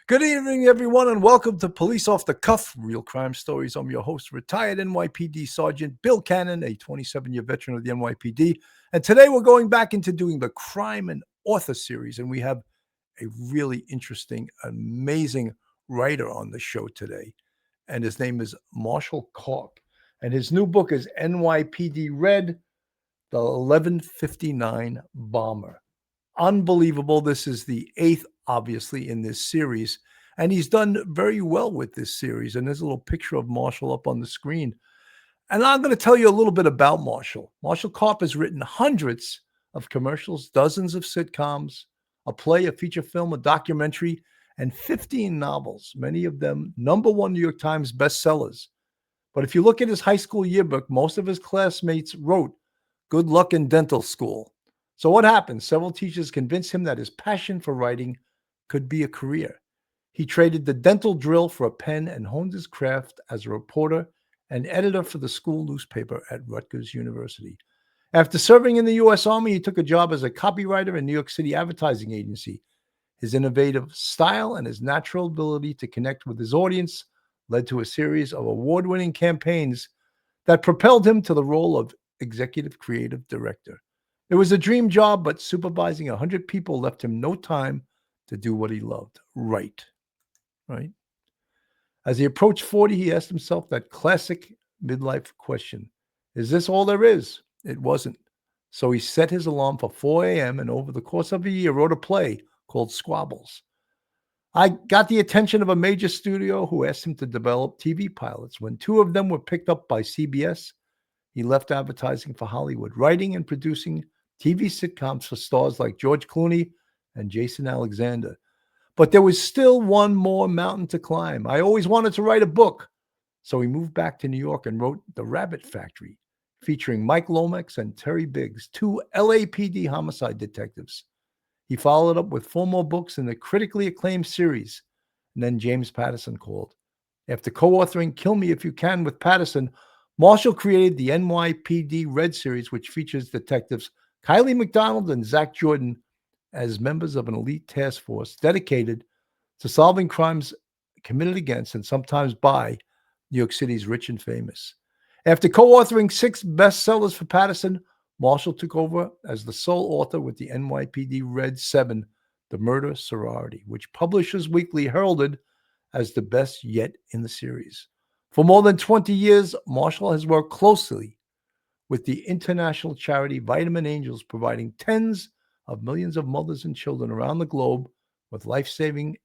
Good evening, everyone, and welcome to Police Off the Cuff, Real Crime Stories. I'm your host, retired NYPD Sergeant Bill Cannon, a 27-year veteran of the NYPD. And today we're going back into doing the Crime and Author series, and we have a really interesting, amazing writer on the show today. And his name is Marshall Karp. And his new book is NYPD Red, the 1159 Bomber. Unbelievable. This is the eighth, obviously, in this series. And he's done very well with this series. And there's a little picture of Marshall up on the screen. And I'm going to tell you a little bit about Marshall. Marshall Karp has written hundreds of commercials, dozens of sitcoms, a play, a feature film, a documentary, and 15 novels, many of them #1 New York Times bestsellers. But if you look at his high school yearbook, most of his classmates wrote, "Good luck in dental school." So what happened? Several teachers convinced him that his passion for writing could be a career. He traded the dental drill for a pen and honed his craft as a reporter and editor for the school newspaper at Rutgers University. After serving in the U.S. Army, he took a job as a copywriter in New York City advertising agency. His innovative style and his natural ability to connect with his audience led to a series of award-winning campaigns that propelled him to the role of executive creative director. It was a dream job, but supervising 100 people left him no time to do what he loved, write. Right? As he approached 40, he asked himself that classic midlife question: is this all there is? It wasn't. So he set his alarm for 4 a.m. and over the course of a year wrote a play called Squabbles. I got the attention of a major studio who asked him to develop TV pilots. When 2 of them were picked up by CBS, he left advertising for Hollywood, writing and producing TV sitcoms for stars like George Clooney and Jason Alexander. But there was still one more mountain to climb. I always wanted to write a book. So he moved back to New York and wrote The Rabbit Factory, featuring Mike Lomax and Terry Biggs, 2 LAPD homicide detectives. He followed up with 4 more books in the critically acclaimed series. And then James Patterson called. After co-authoring Kill Me If You Can with Patterson, Marshall created the NYPD Red series, which features detectives Kylie McDonald and Zach Jordan as members of an elite task force dedicated to solving crimes committed against and sometimes by New York City's rich and famous. After co-authoring 6 bestsellers for Patterson, Marshall took over as the sole author with the NYPD Red 7, The Murder Sorority, which Publishers Weekly heralded as the best yet in the series. For more than 20 years, Marshall has worked closely with the international charity Vitamin Angels, providing tens of millions of mothers and children around the globe with life-saving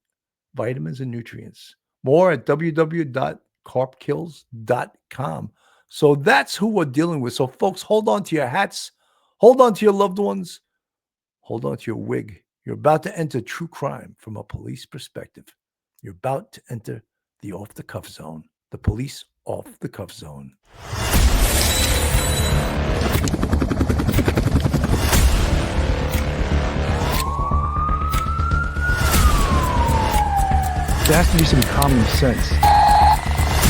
vitamins and nutrients. More at www.carpkills.com. So that's who we're dealing with. So folks, hold on to your hats, hold on to your loved ones, hold on to your wig. You're about to enter true crime from a police perspective. You're about to enter the off-the-cuff zone, the police off-the-cuff zone. There has to be some common sense.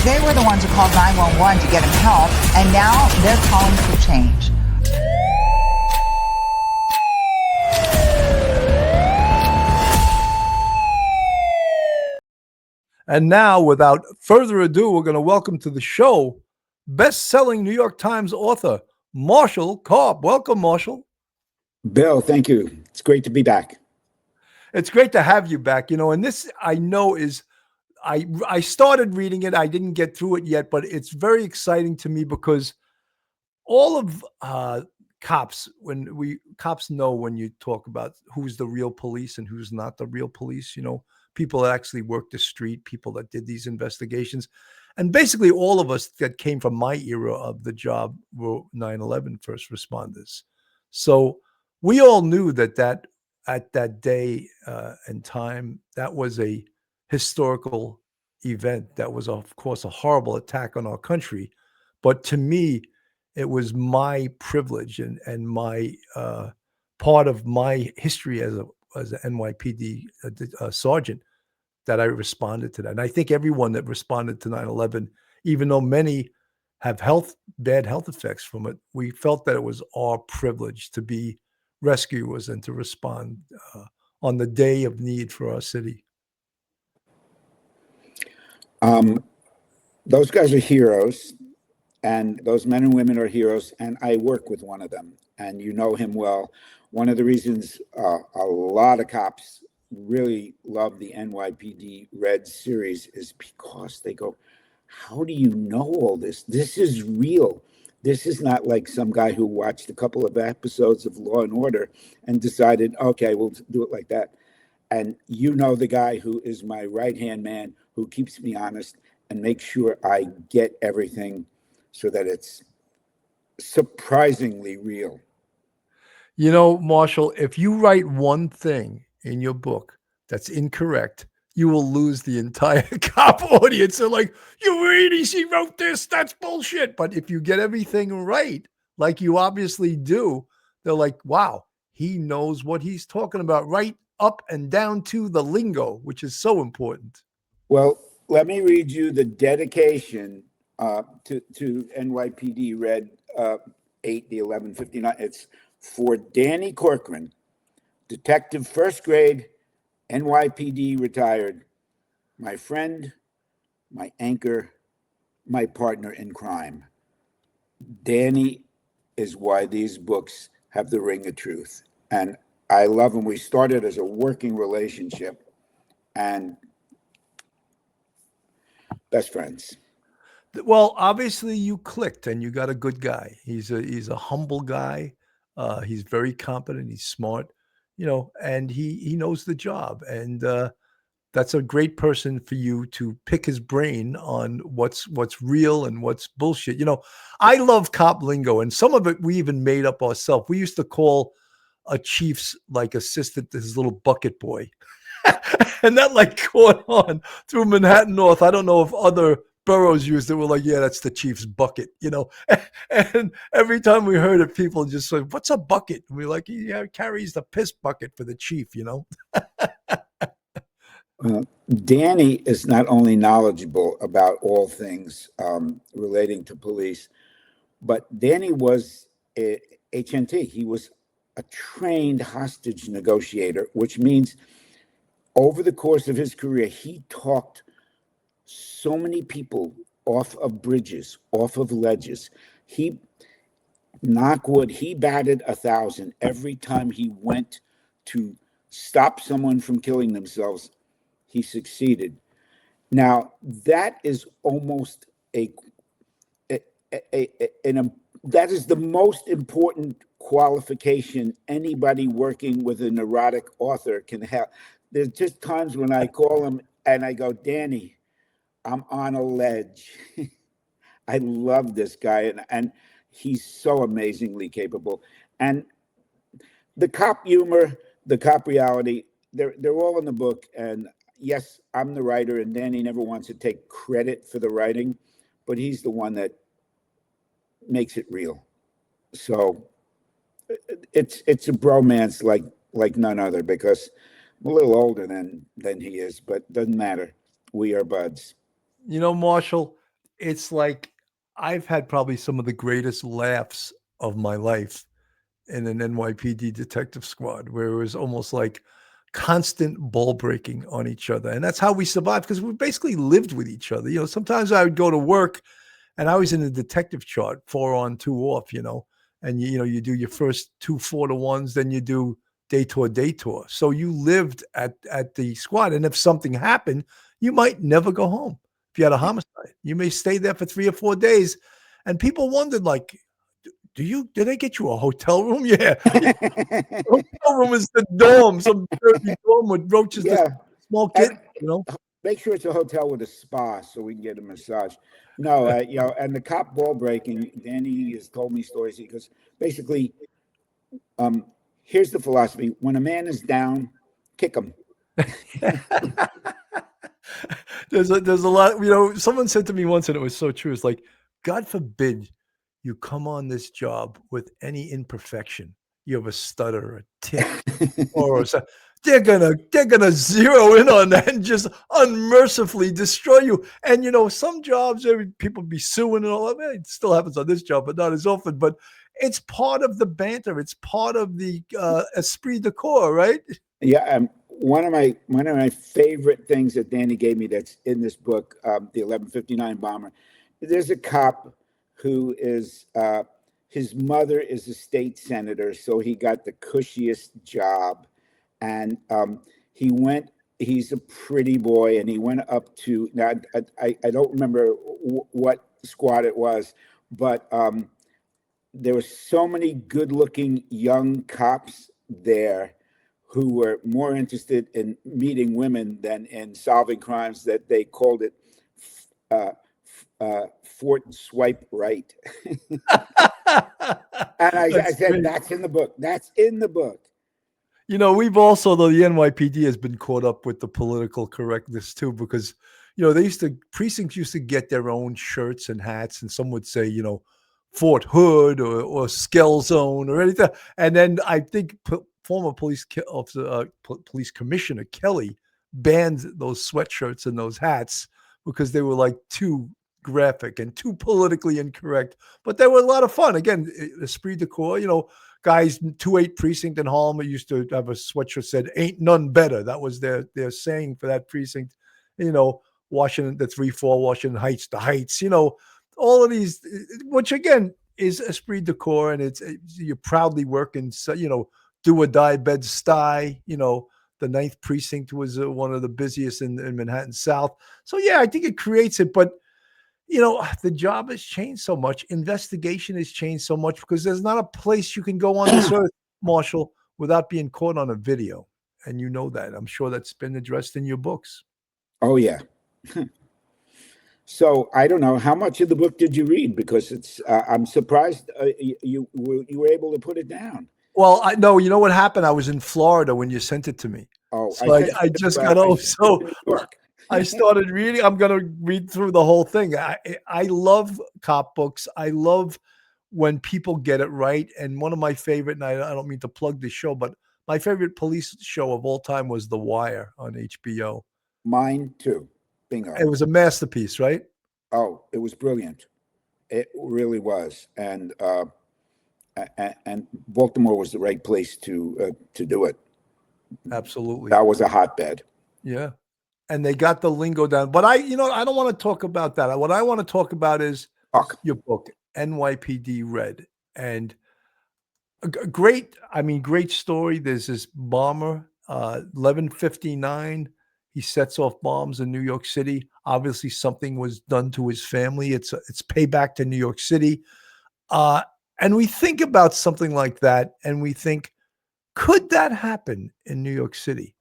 They were the ones who called 911 to get him help, and now they're calling for change. And now, without further ado, we're going to welcome to the show best-selling New York Times author, Marshall Karp. Welcome, Marshall. Bill, thank you. It's great to be back. It's great to have you back. And this I know is, I started reading it. I didn't get through it yet, but it's very exciting to me because all of cops know when you talk about who's the real police and who's not the real police, people that actually worked the street, people that did these investigations. And basically all of us that came from my era of the job were 9/11 first responders. So we all knew that at that day and time, that was a historical event. That was, of course, a horrible attack on our country. But to me, it was my privilege and my part of my history as an NYPD sergeant that I responded to that. And I think everyone that responded to 9/11, even though many have bad health effects from it, we felt that it was our privilege to be rescuers and to respond on the day of need for our city. Those guys are heroes, and those men and women are heroes. And I work with one of them, and you know him well. One of the reasons a lot of cops really love the NYPD Red series is because they go, how do you know all this? This is real. This is not like some guy who watched a couple of episodes of Law and Order and decided, okay, we'll do it like that. And you know the guy who is my right-hand man who keeps me honest and makes sure I get everything so that it's surprisingly real. You know, Marshall, if you write one thing in your book that's incorrect, you will lose the entire cop audience. They're like, you read, he wrote this, that's bullshit. But if you get everything right, like you obviously do, they're like, wow, he knows what he's talking about, right up and down to the lingo, which is so important. Well, let me read you the dedication to NYPD Red 8, the 1159. It's for Danny Corcoran, detective, first grade, NYPD retired, my friend, my anchor, my partner in crime. Danny is why these books have the ring of truth. And I love him. We started as a working relationship and best friends. Well, obviously you clicked and you got a good guy. He's a humble guy. He's very competent. He's smart, you know, and he knows the job. And that's a great person for you to pick his brain on what's real and what's bullshit. You know, I love cop lingo, and some of it we even made up ourselves. We used to call a chief's like assistant his little bucket boy. And that like caught on through Manhattan North. I don't know if other boroughs used it. We're like, yeah, that's the chief's bucket, you know. And every time we heard it, people just said, "What's a bucket?" And we're like, "He carries the piss bucket for the chief," you know. Danny is not only knowledgeable about all things relating to police, but Danny was a HNT. He was a trained hostage negotiator, which means over the course of his career, he talked so many people off of bridges, off of ledges. He, knock wood, he batted 1,000 every time he went to stop someone from killing themselves. He succeeded. Now, that is almost that is the most important qualification anybody working with a neurotic author can have. There's just times when I call him and I go, Danny, I'm on a ledge. I love this guy, and he's so amazingly capable. And the cop humor, the cop reality, they're all in the book. And yes, I'm the writer, and Danny never wants to take credit for the writing, but he's the one that makes it real. So it's a bromance like none other, because I'm a little older than he is, but doesn't matter. We are buds. You know, Marshall, it's like I've had probably some of the greatest laughs of my life in an NYPD detective squad, where it was almost like constant ball breaking on each other. And that's how we survived, because we basically lived with each other. You know, sometimes I would go to work and I was in the detective chart, 4 on, 2 off, you know, and you know, you do your first 2 4-to-1s, then you do day tour. So you lived at the squad. And if something happened, you might never go home. If you had a homicide, you may stay there for 3 or 4 days. And people wondered, like, did they get you a hotel room? Yeah. Hotel room is the dorm, some dirty dorm with roaches. Yeah. Small kid, you know. Make sure it's a hotel with a spa so we can get a massage. No, you know, and the cop ball breaking, Danny has told me stories. He goes, basically, here's the philosophy: when a man is down, kick him. There's a lot, you know, someone said to me once, and it was so true. It's like, God forbid you come on this job with any imperfection. You have a stutter, a tick, or something. They're gonna zero in on that and just unmercifully destroy you. And you know, some jobs, people be suing and all that. It still happens on this job, but not as often. But it's part of the banter. It's part of the esprit de corps, right? Yeah. one of my favorite things that Danny gave me that's in this book, the 1159 bomber. There's a cop who is his mother is a state senator, so he got the cushiest job, and he's a pretty boy, and he went up to, now I don't remember what squad it was, but there were so many good-looking young cops there who were more interested in meeting women than in solving crimes that they called it Fort Swipe Right. And I said, great. that's in the book. That's in the book. You know, we've also, though, the NYPD has been caught up with the political correctness too, because, you know, precincts used to get their own shirts and hats, and some would say, you know, Fort Hood or Skell Zone or anything. And then I think former police officer, police commissioner Kelly banned those sweatshirts and those hats because they were like too graphic and too politically incorrect. But they were a lot of fun. Again, esprit de corps, you know, guys, 28 precinct in Harlem used to have a sweatshirt said, "Ain't none better." That was their saying for that precinct. You know, Washington, the 3-4, Washington Heights, the Heights, you know, all of these, which again is esprit de corps, and you're proudly working, you know, do or die, Bed-Stuy, you know, the 9th precinct was one of the busiest in Manhattan South. So yeah, I think it creates it, but you know, the job has changed so much. Investigation has changed so much because there's not a place you can go on this earth, Marshall, without being caught on a video. And you know that. I'm sure that's been addressed in your books. Oh, yeah. So I don't know, how much of the book did you read? Because it's I'm surprised you were able to put it down. Well, I know. You know what happened? I was in Florida when you sent it to me. Oh, so I just got home. So I started reading. I'm going to read through the whole thing. I love cop books. I love when people get it right. And one of my favorite, and I don't mean to plug this show, but my favorite police show of all time was The Wire on HBO. Mine too. Bingo. It was a masterpiece, right? Oh, it was brilliant. It really was. And Baltimore was the right place to do it. Absolutely. That was a hotbed. Yeah. And they got the lingo down. But I don't want to talk about that. What I want to talk about is your book, NYPD Red. And great story. There's this bomber, 1159. He sets off bombs in New York City. Obviously, something was done to his family. It's payback to New York City. And we think about something like that, and we think, could that happen in New York City?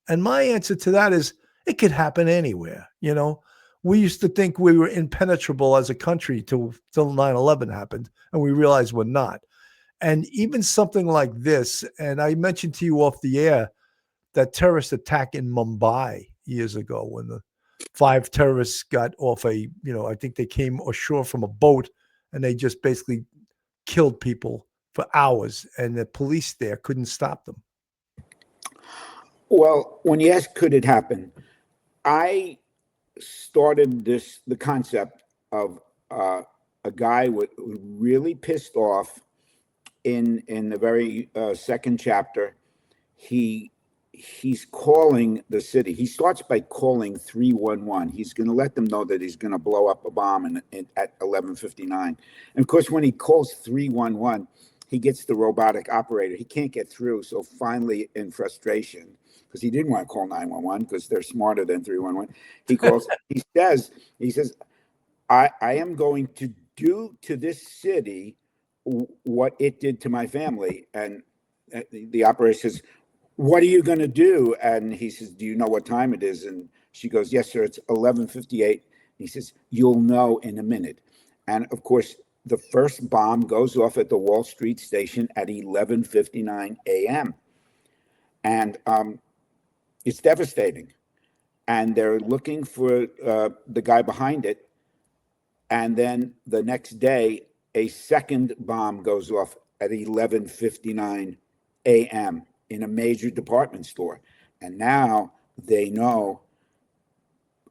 And my answer to that is, it could happen anywhere. You know, we used to think we were impenetrable as a country till 9/11 happened, and we realized we're not. And even something like this, and I mentioned to you off the air, that terrorist attack in Mumbai years ago when the 5 terrorists got off I think they came ashore from a boat, and they just basically killed people for hours, and the police there couldn't stop them. Well, when you ask, could it happen? I started the concept of a guy really pissed off in the very second chapter. He's calling the city. He starts by calling 311. He's going to let them know that he's going to blow up a bomb at 11:59. And of course, when he calls 311, he gets the robotic operator. He can't get through. So finally, in frustration, because he didn't want to call 911 because they're smarter than 311, he calls. he says, I am going to do to this city what it did to my family. And the operator says, what are you going to do? And he says, do you know what time it is? And she goes, yes, sir, it's 11:58. He says, you'll know in a minute. And of course, the first bomb goes off at the Wall Street station at 11:59 a.m. And it's devastating. And they're looking for the guy behind it. And then the next day, a second bomb goes off at 11:59 a.m. in a major department store. And now they know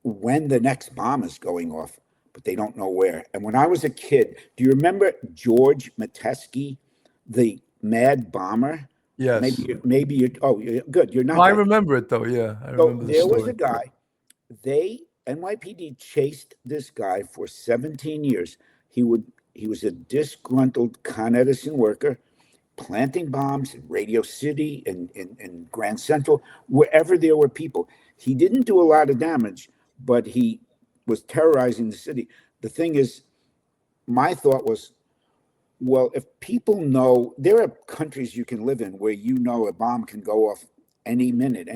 when the next bomb is going off, but they don't know where. And when I was a kid, do you remember George Metesky, the mad bomber? Yes. Maybe you. Oh, good. You're No, not I that. remember it though. Yeah, I So remember the there was a story. guy. NYPD chased this guy for 17 years. He was a disgruntled Con Edison worker, planting bombs in Radio City and Grand Central, wherever there were people. He didn't do a lot of damage, but he was terrorizing the city. The thing is, my thought was, well, if people know, there are countries you can live in where you know a bomb can go off any minute,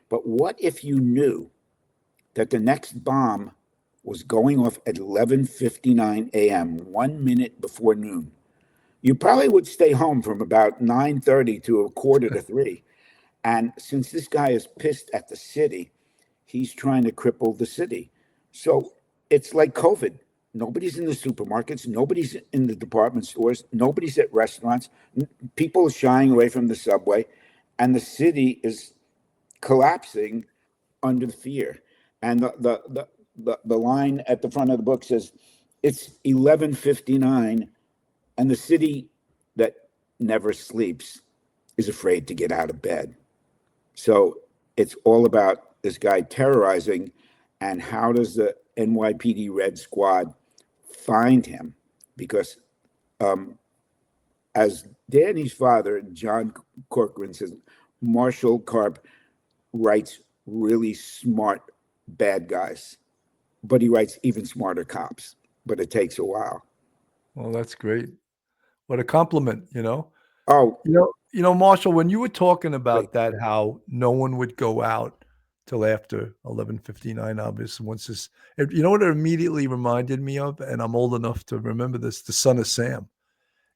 but what if you knew that the next bomb was going off at 11:59 a.m., 1 minute before noon? You probably would stay home from about 9:30 to a quarter to 3. And since this guy is pissed at the city, he's trying to cripple the city. So it's like COVID. Nobody's in the supermarkets. Nobody's in the department stores. Nobody's at restaurants. People are shying away from the subway. And the city is collapsing under the fear. And the line at the front of the book says, it's 11:59, and the city that never sleeps is afraid to get out of bed. So it's all about this guy terrorizing, and how does the NYPD Red Squad find him? Because as Danny's father, John Corcoran, says, Marshall Karp writes really smart bad guys, but he writes even smarter cops. But it takes a while. Well, that's great. What a compliment, Oh, Marshall, when you were talking great. about that, how no one would go out till after 11:59, obviously, once this, you know what it immediately reminded me of, and I'm old enough to remember this, the Son of Sam.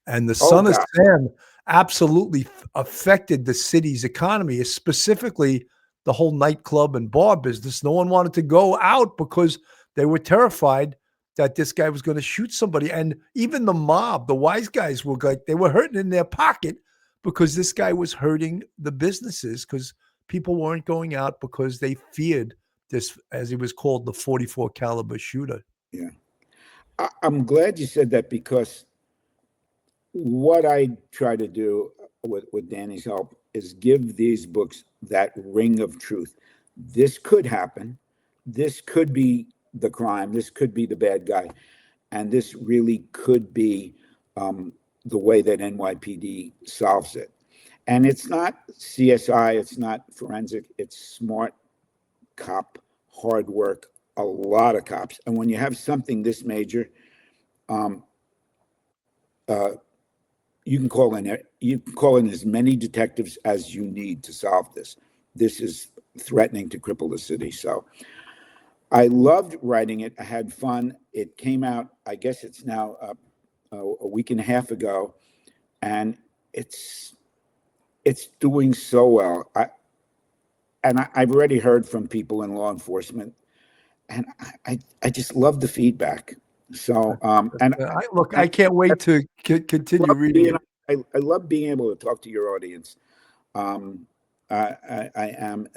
And the Oh, Son of God. Sam absolutely affected the city's economy, specifically the whole nightclub and bar business. No one wanted to go out because they were terrified that this guy was going to shoot somebody. And even the mob, the wise guys, were like, they were hurting in their pocket because this guy was hurting the businesses, because people weren't going out because they feared this, as he was called, the 44 caliber shooter. Yeah. I'm glad you said that, because what I try to do with Danny's help is give these books that ring of truth. This could happen. This could be the crime. This could be the bad guy. And this really could be the way that NYPD solves it. And it's not CSI, it's not forensic, it's smart cop, hard work, a lot of cops. And when you have something this major, you can call in as many detectives as you need to solve this. This is threatening to cripple the city. So I loved writing it. I had fun. It came out, I guess it's now a week and a half ago, and it's doing so well. I've already heard from people in law enforcement, and I just love the feedback. So I can't wait to continue reading it. I love being able to talk to your audience. I am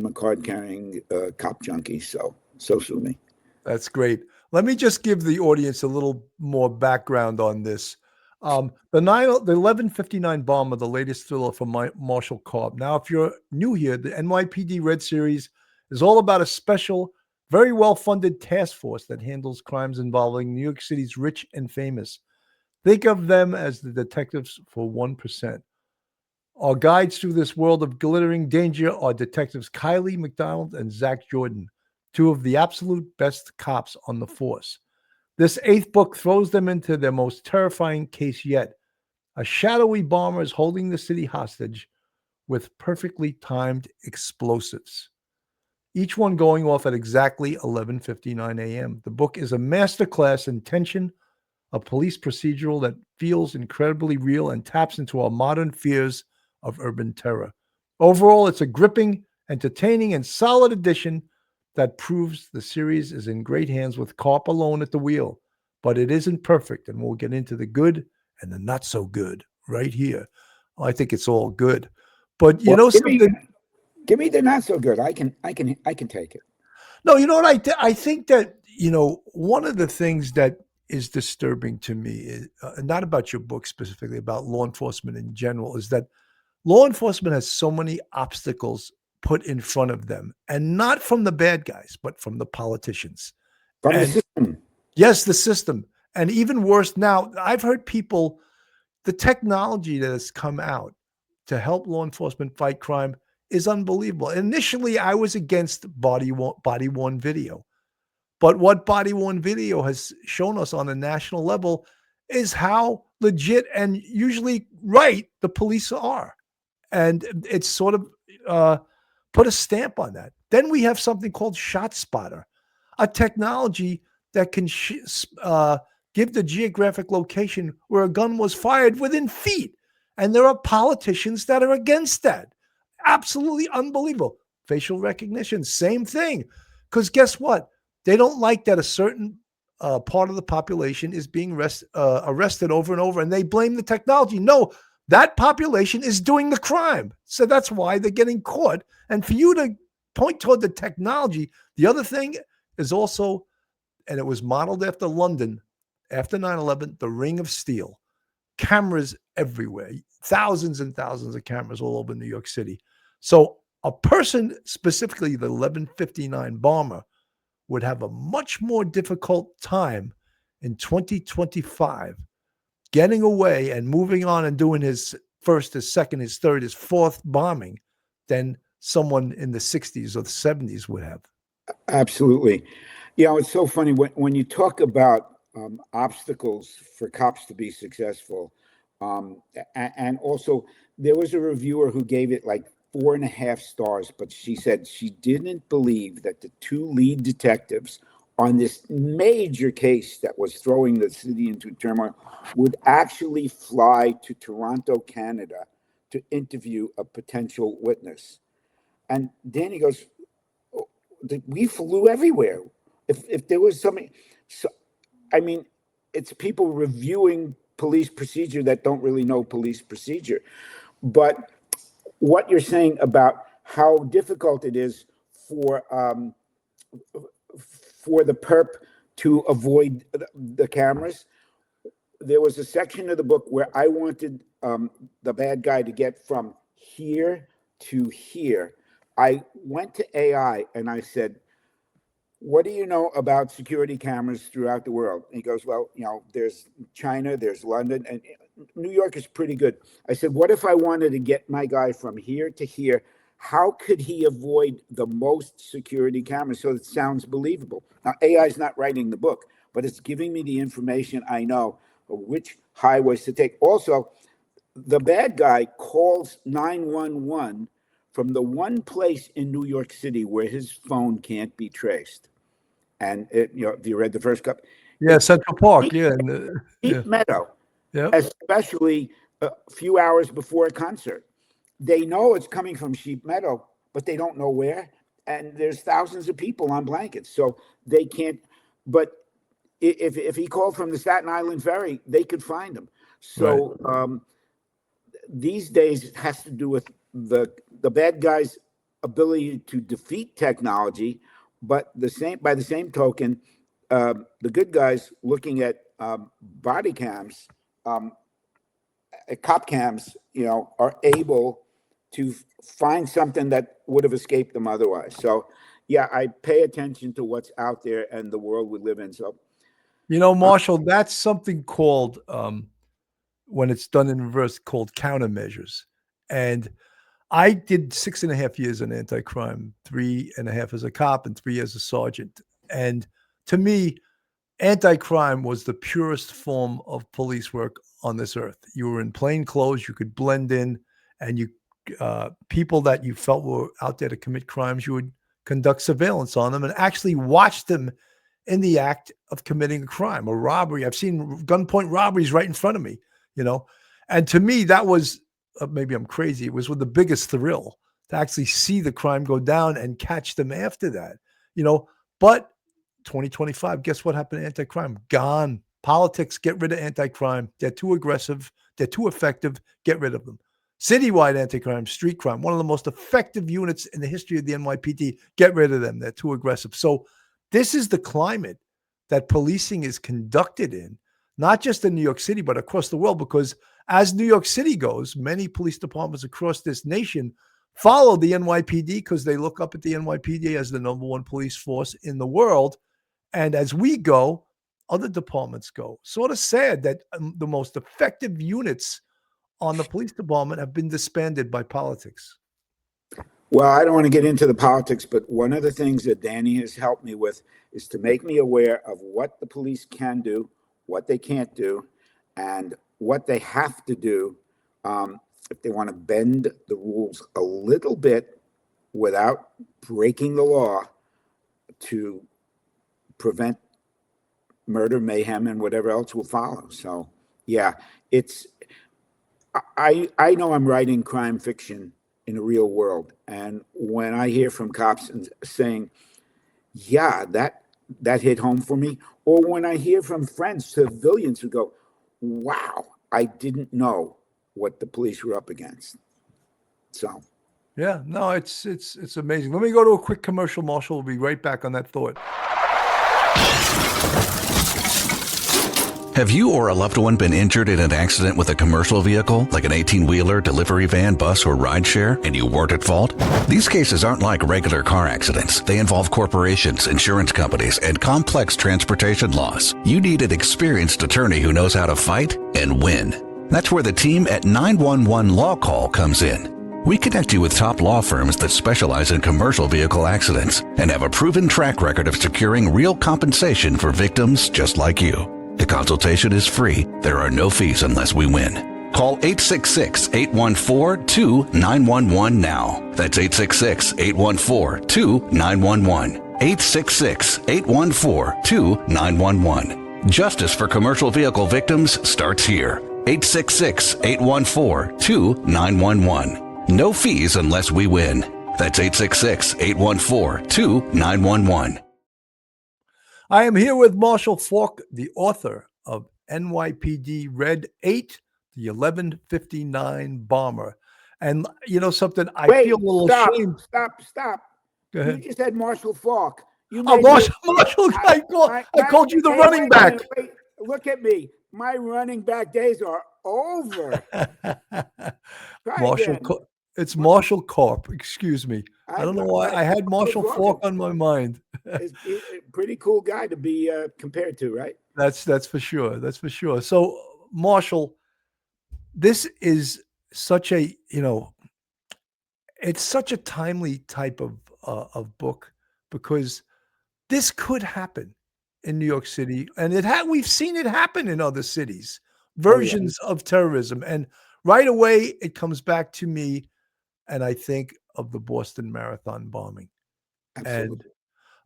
a card carrying cop junkie, so sue me. That's great. Let me just give the audience a little more background on this. The 11:59 bomber, the latest thriller from Marshall Karp. Now, if you're new here, the NYPD Red series is all about a special, very well-funded task force that handles crimes involving New York City's rich and famous. Think of them as the detectives for 1%. Our guides through this world of glittering danger are detectives Kylie McDonald and Zach Jordan, two of the absolute best cops on the force. This 8th book throws them into their most terrifying case yet. A shadowy bomber is holding the city hostage with perfectly timed explosives, each one going off at exactly 11:59 a.m. The book is a masterclass in tension, a police procedural that feels incredibly real and taps into our modern fears of urban terror. Overall, it's a gripping, entertaining, and solid edition that proves the series is in great hands with Karp alone at the wheel. But it isn't perfect, and we'll get into the good and the not so good right here. I think it's all good. But you know something? Give me the not so good. I can take it. No, you know what? I think that, one of the things that is disturbing to me, not about your book specifically, about law enforcement in general, is that law enforcement has so many obstacles put in front of them, and not from the bad guys, but from the politicians. From the And system. yes, the system. And even worse now, I've heard people, the technology that has come out to help law enforcement fight crime is unbelievable. Initially, I was against body-worn video. But what body-worn video has shown us on a national level is how legit and usually right the police are. And it's sort of put a stamp on that. Then we have something called ShotSpotter, a technology that can give the geographic location where a gun was fired within feet. And there are politicians that are against that. Absolutely unbelievable. Facial recognition, same thing. Because guess what? They don't like that a certain part of the population is being arrested over and over, and they blame the technology. No, that population is doing the crime. So that's why they're getting caught. And for you to point toward the technology, the other thing is also, and it was modeled after London, after 9/11, the Ring of Steel. Cameras everywhere, thousands and thousands of cameras all over New York City. So a person, specifically the 1159 bomber, would have a much more difficult time in 2025 getting away and moving on and doing his first, his second, his third, his fourth bombing than someone in the 60s or the 70s would have. Absolutely. It's so funny when you talk about obstacles for cops to be successful. And also, there was a reviewer who gave it like 4.5 stars, but she said she didn't believe that the two lead detectives on this major case that was throwing the city into turmoil would actually fly to Toronto, Canada, to interview a potential witness. And Danny goes, we flew everywhere. If there was something, so I mean, it's people reviewing police procedure that don't really know police procedure. But what you're saying about how difficult it is for the perp to avoid the cameras, there was a section of the book where I wanted the bad guy to get from here to here. I went to AI and I said, what do you know about security cameras throughout the world? And he goes, well, there's China, there's London, and New York is pretty good. I said, what if I wanted to get my guy from here to here? How could he avoid the most security cameras so it sounds believable? Now, AI is not writing the book, but it's giving me the information I know of which highways to take. Also, the bad guy calls 911 from the one place in New York City where his phone can't be traced. And if you read the first cup, Central Park, Deep Meadow, yeah, especially a few hours before a concert. They know it's coming from Sheep Meadow, but they don't know where. And there's thousands of people on blankets, so they can't. But if he called from the Staten Island ferry, they could find him. So right. These days it has to do with the bad guys' ability to defeat technology, but by the same token, the good guys looking at body cams, cop cams, are able to find something that would have escaped them otherwise. So, I pay attention to what's out there and the world we live in. So, Marshall, that's something called, when it's done in reverse, called countermeasures. And I did 6.5 years in anti-crime, 3.5 as a cop and 3 as a sergeant. And to me, anti-crime was the purest form of police work on this earth. You were in plain clothes, you could blend in, and people that you felt were out there to commit crimes, you would conduct surveillance on them and actually watch them in the act of committing a crime, a robbery. I've seen gunpoint robberies right in front of me, and to me, that was, maybe I'm crazy, it was with the biggest thrill to actually see the crime go down and catch them after that, but 2025, guess what happened to anti-crime? Gone. Politics, get rid of anti-crime. They're too aggressive. They're too effective. Get rid of them. Citywide anti-crime, street crime, one of the most effective units in the history of the NYPD. Get rid of them. They're too aggressive. So this is the climate that policing is conducted in, not just in New York City, but across the world, because as New York City goes, many police departments across this nation follow the NYPD because they look up at the NYPD as the #1 police force in the world. And as we go, other departments go. Sort of sad that the most effective units on the police department have been disbanded by politics. Well, I don't want to get into the politics, but one of the things that Danny has helped me with is to make me aware of what the police can do, what they can't do, and what they have to do if they want to bend the rules a little bit without breaking the law to prevent murder, mayhem, and whatever else will follow. So, yeah, I know I'm writing crime fiction in the real world. And when I hear from cops and saying, yeah, that hit home for me, or when I hear from friends, civilians who go, wow, I didn't know what the police were up against. So, yeah, no, it's amazing. Let me go to a quick commercial, Marshall. We'll be right back on that thought. Have you or a loved one been injured in an accident with a commercial vehicle, like an 18-wheeler, delivery van, bus, or rideshare, and you weren't at fault? These cases aren't like regular car accidents. They involve corporations, insurance companies, and complex transportation laws. You need an experienced attorney who knows how to fight and win. That's where the team at 911 Law Call comes in. We connect you with top law firms that specialize in commercial vehicle accidents and have a proven track record of securing real compensation for victims just like you. The consultation is free. There are no fees unless we win. Call 866-814-2911 now. That's 866-814-2911. 866-814-2911. Justice for commercial vehicle victims starts here. 866-814-2911. No fees unless we win. That's 866-814-2911. I am here with Marshall Faulk, the author of NYPD Red 8, the 1159 bomber. And you know something? I feel a little ashamed. Stop. Go ahead. You just said Marshall Faulk. Marshall, I called you the running back. Wait, look at me. My running back days are over. Marshall, it's Marshall Karp. Excuse me. I don't know why I had Marshall Faulk on my mind. He's a pretty cool guy to be compared to, right? That's for sure. That's for sure. So, Marshall, this is such a, it's such a timely type of book, because this could happen in New York City, and we've seen it happen in other cities, versions of terrorism. And right away, it comes back to me, and I think of the Boston Marathon bombing. Absolutely. And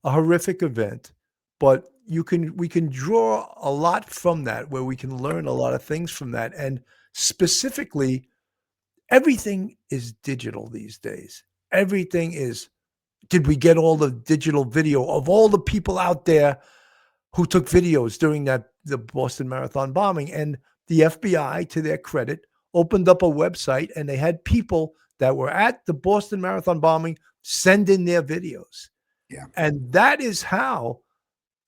a horrific event, but we can draw a lot from that, where we can learn a lot of things from that. And specifically, everything is digital these days. Everything is, did we get all the digital video of all the people out there who took videos during the Boston Marathon bombing? And the FBI, to their credit, opened up a website, and they had people that were at the Boston Marathon bombing send in their videos. Yeah. And that is how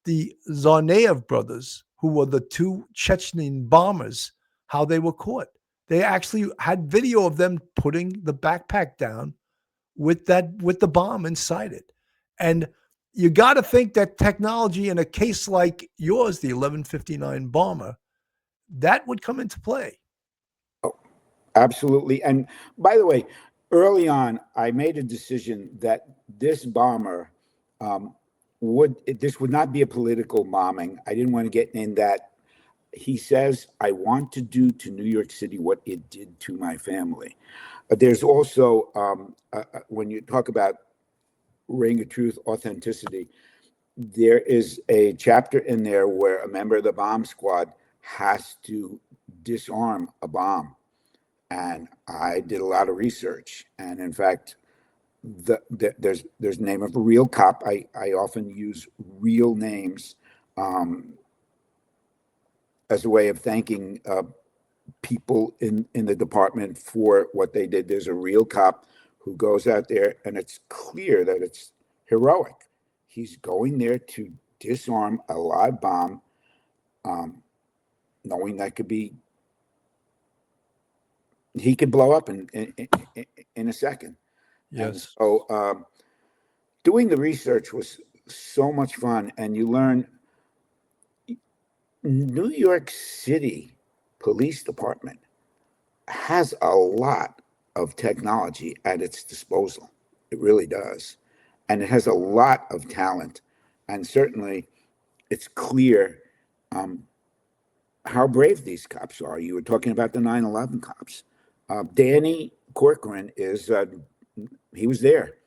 the Tsarnaev brothers, who were the two Chechen bombers, how they were caught. They actually had video of them putting the backpack down with the bomb inside it. And you got to think that technology in a case like yours, the 1159 bomber, that would come into play. Oh, absolutely. And by the way, early on, I made a decision that this bomber this would not be a political bombing. I didn't want to get in that. He says, I want to do to New York City what it did to my family. There's also, when you talk about ring of truth, authenticity, there is a chapter in there where a member of the bomb squad has to disarm a bomb. And I did a lot of research. And in fact, there's the name of a real cop. I often use real names as a way of thanking people in the department for what they did. There's a real cop who goes out there, and it's clear that it's heroic. He's going there to disarm a live bomb, knowing that he could blow up in a second. And Yes. so doing the research was so much fun, and you learn New York City Police Department has a lot of technology at its disposal. It really does. And it has a lot of talent. And certainly it's clear how brave these cops are. You were talking about the 9/11 cops. Danny Corcoran he was there.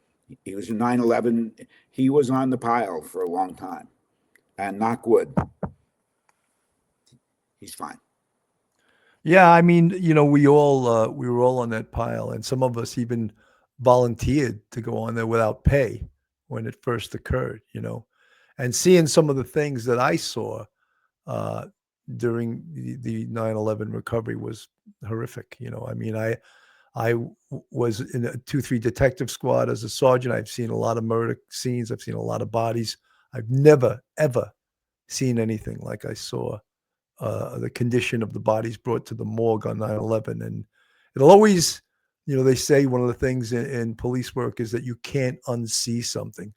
He was in 9/11. He was on the pile for a long time. And knock wood, he's fine. Yeah, I mean, we were all on that pile, and some of us even volunteered to go on there without pay when it first occurred. And seeing some of the things that I saw uh, during the 9/11 recovery was horrific. I mean, I was in a 2-3 detective squad as a sergeant. I've seen a lot of murder scenes. I've seen a lot of bodies. I've never ever seen anything like I saw the condition of the bodies brought to the morgue on 9/11. And it'll always, they say one of the things in police work is that you can't unsee something.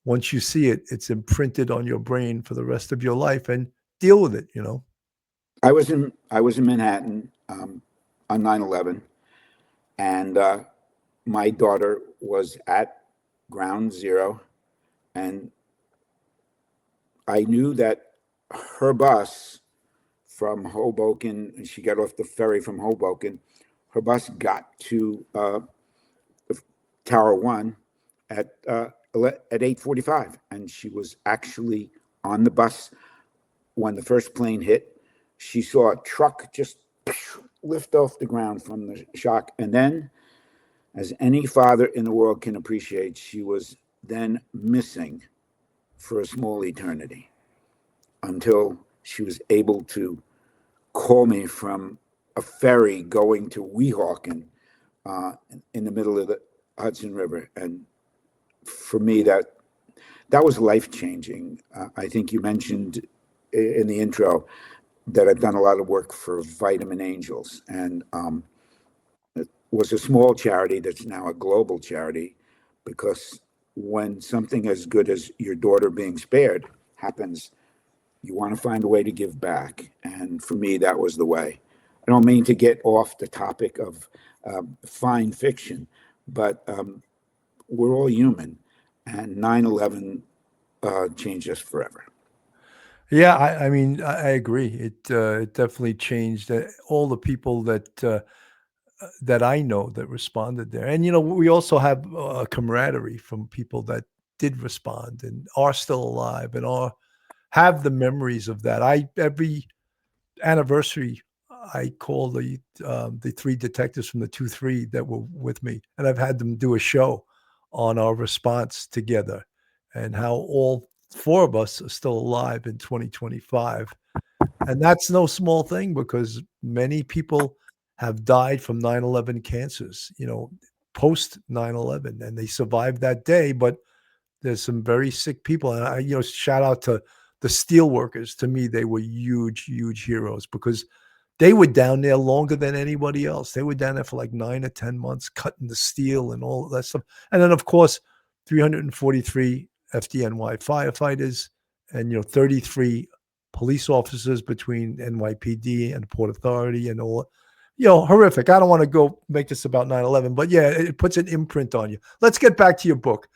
Once you see it, it's imprinted on your brain for the rest of your life, and deal with it. I was in Manhattan on 9/11, and my daughter was at ground zero, and I knew that her bus from Hoboken, and she got off the ferry from Hoboken, her bus got to Tower 1 at 8:45, and she was actually on the bus when the first plane hit. She saw a truck just lift off the ground from the shock, and then, as any father in the world can appreciate, she was then missing for a small eternity until she was able to call me from a ferry going to Weehawken in the middle of the Hudson River. And for me, that was life-changing. I think you mentioned in the intro that I've done a lot of work for Vitamin Angels, and it was a small charity that's now a global charity, because when something as good as your daughter being spared happens, you want to find a way to give back. And for me, that was the way. I don't mean to get off the topic of fine fiction, but we're all human, and 9/11 changed us forever. Yeah, I mean, I agree. It definitely changed all the people that I know that responded there. And we also have a camaraderie from people that did respond and are still alive and have the memories of that. Every anniversary, I call the 3 detectives from the 2-3 that were with me, and I've had them do a show on our response together and how all 4 of us are still alive in 2025. And that's no small thing, because many people have died from 9/11 cancers, post 9/11, and they survived that day. But there's some very sick people. And shout out to the steel workers. To me, they were huge, huge heroes, because they were down there longer than anybody else. They were down there for like 9 or 10 months, cutting the steel and all of that stuff. And then, of course, 343 FDNY firefighters and 33 police officers between NYPD and Port Authority and all. Horrific. I don't want to go make this about 9/11, but yeah, it puts an imprint on you. Let's get back to your book.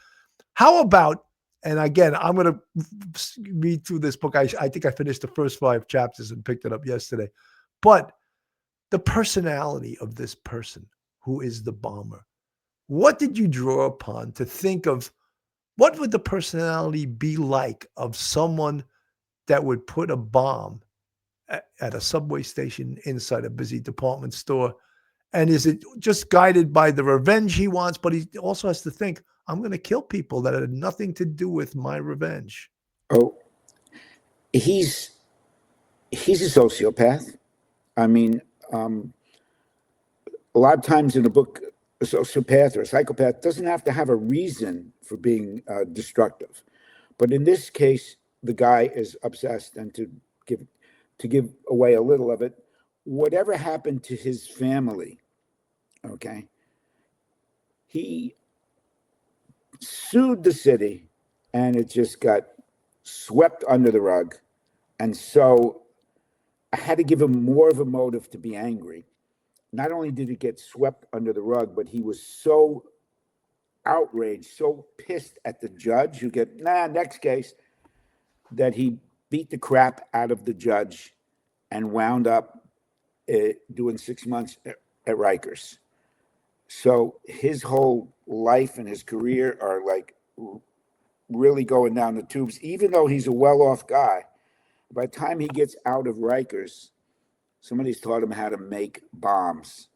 How about, and again, I'm going to read through this book. I think I finished the first 5 chapters and picked it up yesterday. But the personality of this person who is the bomber, what did you draw upon to think of what would the personality be like of someone that would put a bomb at a subway station inside a busy department store? And is it just guided by the revenge he wants, but he also has to think, I'm going to kill people that had nothing to do with my revenge? Oh, he's a sociopath. I mean, a lot of times in a book, a sociopath or a psychopath doesn't have to have a reason for being destructive. But in this case, the guy is obsessed, and to give away a little of it, whatever happened to his family, okay, he sued the city, and it just got swept under the rug. And so I had to give him more of a motive to be angry. Not only did it get swept under the rug, but he was so outraged, so pissed at the judge who get, next case, that he beat the crap out of the judge and wound up doing 6 months at Rikers. So his whole life and his career are like really going down the tubes, even though he's a well-off guy. By the time he gets out of Rikers, somebody's taught him how to make bombs.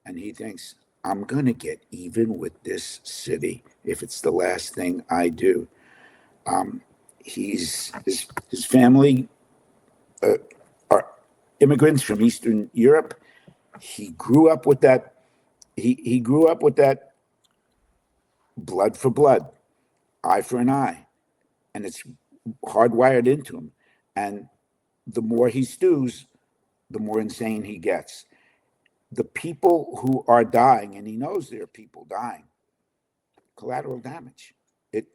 And he thinks, I'm going to get even with this city if it's the last thing I do. His family are immigrants from Eastern Europe. He grew up with that. He grew up with that blood for blood, eye for an eye, and it's hardwired into him. And the more he stews, the more insane he gets. The people who are dying, and he knows there are people dying, collateral damage.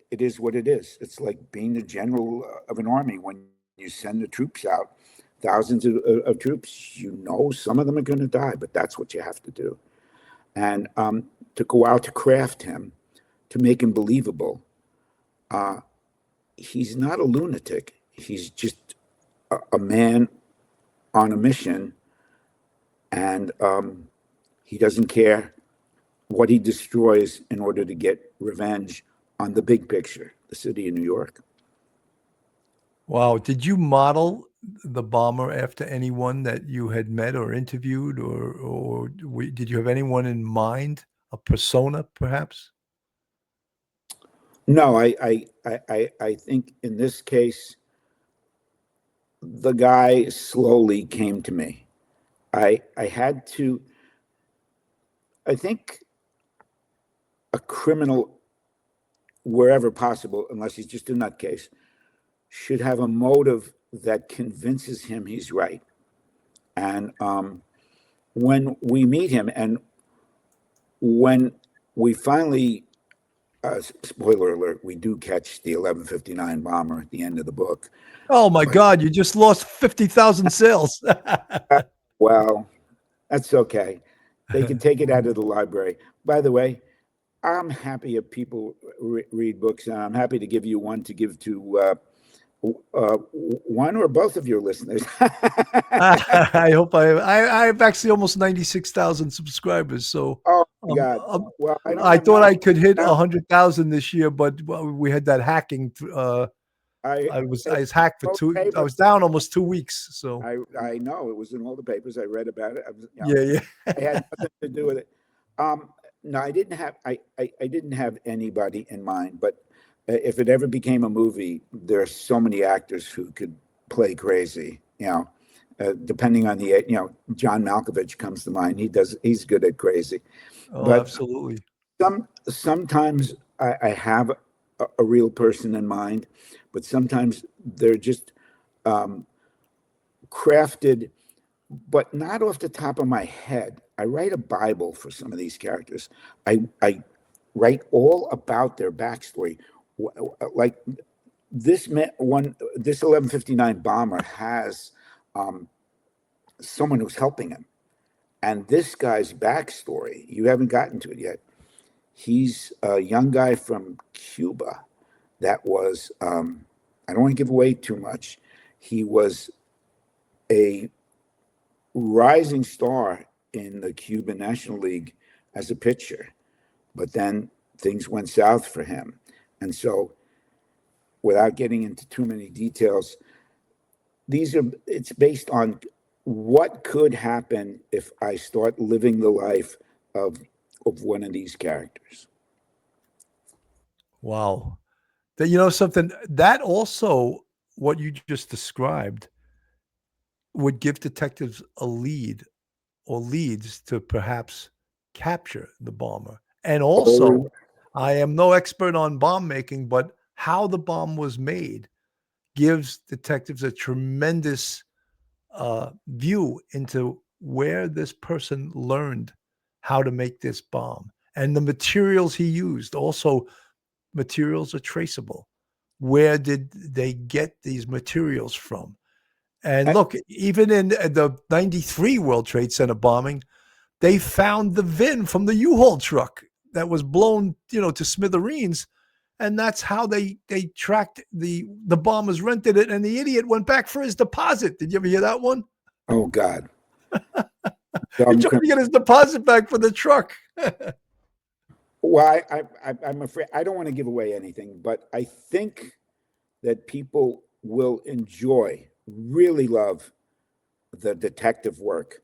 It is what it is. It's like being the general of an army. When you send the troops out, thousands of troops, you know some of them are going to die, but that's what you have to do. And to go out to craft him, to make him believable, he's not a lunatic. He's just a man on a mission, and he doesn't care what he destroys in order to get revenge on the big picture, the city of New York. Wow. Did you model the bomber after anyone that you had met or interviewed, or did you have anyone in mind, a persona perhaps? No, I think in this case, the guy slowly came to me. I think a criminal, wherever possible, unless he's just a nutcase, should have a motive that convinces him he's right. And when we meet him, and when we finally, spoiler alert, we do catch the 1159 bomber at the end of the book. Oh my God, you just lost 50,000 sales. Well, that's okay. They can take it out of the library. By the way, I'm happy if people read books, and I'm happy to give you one to give to one or both of your listeners. I hope I have actually almost 96,000 subscribers. So oh my God. Well, I thought I could hit 100,000 this year, but we had that hacking. I was hacked for I was down almost 2 weeks. So I know it was in all the papers. I read about it. Yeah. I had nothing to do with it. No, I didn't have anybody in mind, but if it ever became a movie, there are so many actors who could play crazy, depending on the, John Malkovich comes to mind. He's good at crazy. Oh, but absolutely. Sometimes I have a real person in mind, but sometimes they're just crafted, but not off the top of my head. I write a Bible for some of these characters. I write all about their backstory. Like this 1159 bomber has someone who's helping him, and this guy's backstory, you haven't gotten to it yet. He's a young guy from Cuba that was, I don't want to give away too much. He was a rising star in the Cuban National League as a pitcher, but then things went south for him. And so, without getting into too many details, it's based on what could happen if I start living the life of one of these characters. Wow. Something that also, what you just described, would give detectives a lead or leads to perhaps capture the bomber. And also, I am no expert on bomb making, but how the bomb was made gives detectives a tremendous view into where this person learned how to make this bomb and the materials he used. Also, materials are traceable. Where did they get these materials from? And look, even in the 93 World Trade Center bombing, they found the VIN from the U-Haul truck that was blown, to smithereens. And that's how they tracked the bombers rented it. And the idiot went back for his deposit. Did you ever hear that one? Oh, God. He tried to get his deposit back for the truck. Well, I'm afraid I don't want to give away anything, but I think that people will really love the detective work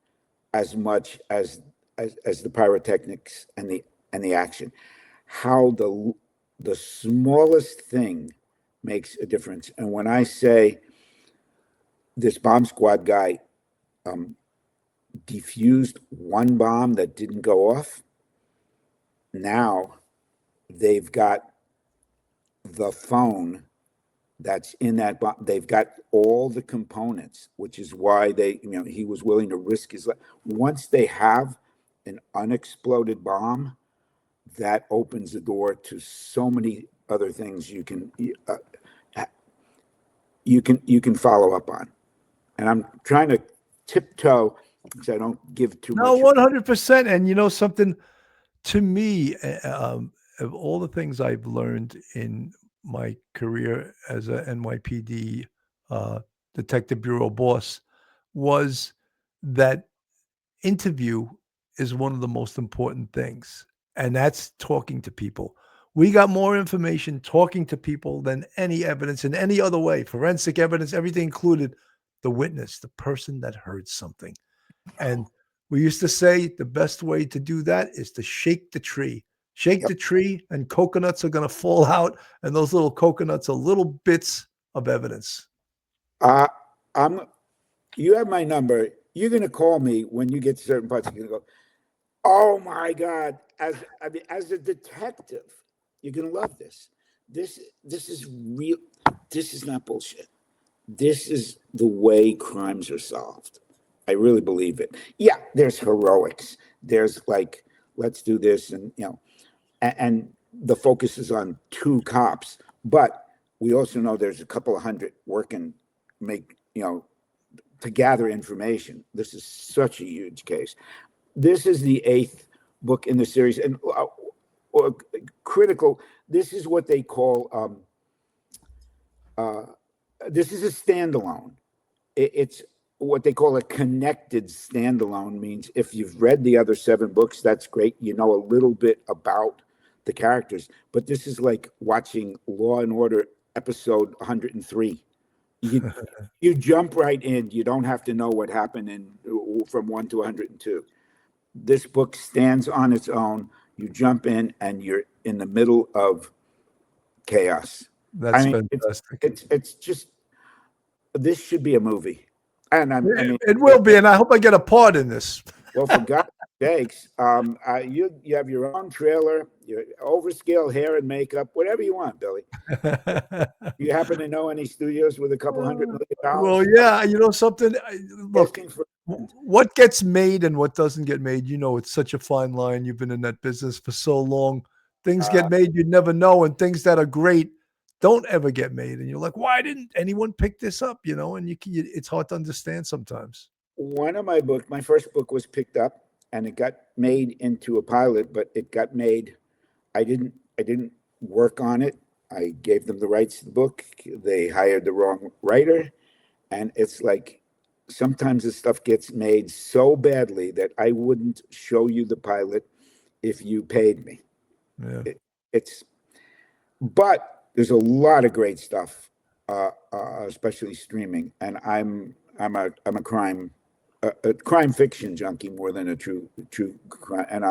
as much as the pyrotechnics and the action. How the smallest thing makes a difference. And when I say this bomb squad guy defused one bomb that didn't go off, now they've got the phone that's in that bomb. They've got all the components, which is why he was willing to risk his life. Once they have an unexploded bomb, that opens the door to so many other things you can follow up on. And I'm trying to tiptoe because I don't give too much. No, 100%. And something, to me, of all the things I've learned in my career as a NYPD Detective Bureau boss, was that interview is one of the most important things. And that's talking to people. We got more information talking to people than any evidence in any other way. Forensic evidence, everything included, the witness, the person that heard something. And we used to say the best way to do that is to shake the tree. Shake the tree and coconuts are going to fall out. And those little coconuts are little bits of evidence. You have my number. You're going to call me when you get to certain parts. You're going to go, oh my God. As a detective, you're going to love this. This is real. This is not bullshit. This is the way crimes are solved. I really believe it. Yeah, there's heroics. There's like, let's do this. And the focus is on 2 cops. But we also know there's a couple of hundred working, to gather information. This is such a huge case. This is the 8th book in the series. And critical, this is what they call, this is a standalone. It's what they call a connected standalone. Means if you've read the other 7 books, that's great. You know a little bit about the characters. But this is like watching Law and Order episode 103. You jump right in. You don't have to know what happened from 1 to 102. This book stands on its own. You jump in and you're in the middle of chaos. That's fantastic. It's just, this should be a movie. And it will be, and I hope I get a part in this. Well, for God's sakes, you have your own trailer, your overscale hair and makeup, whatever you want, Billy. You happen to know any studios with a couple $100 million? Well, yeah, something. Look, what gets made and what doesn't get made, it's such a fine line. You've been in that business for so long. Things get made, you never know, and things that are great don't ever get made. And you're like, why didn't anyone pick this up? And it's hard to understand sometimes. One of my first book was picked up and it got made into a pilot, but it got made. I didn't work on it. I gave them the rights to the book. They hired the wrong writer. And it's like, sometimes this stuff gets made so badly that I wouldn't show you the pilot if you paid me. Yeah. But there's a lot of great stuff, especially streaming. And I'm a crime fiction junkie more than a true crime. And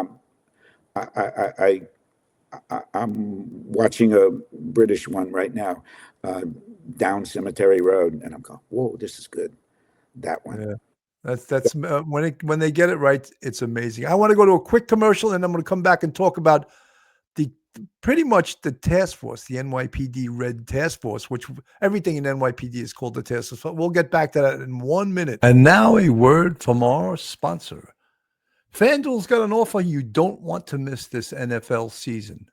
I'm watching a British one right now, Down Cemetery Road, and I'm going, whoa, this is good. That one. Yeah. That's when they get it right, it's amazing. I want to go to a quick commercial, and I'm going to come back and talk about the pretty much the task force, the NYPD Red task force, which everything in NYPD is called the task force. We'll get back to that in 1 minute. And now a word from our sponsor. FanDuel's got an offer you don't want to miss this NFL season.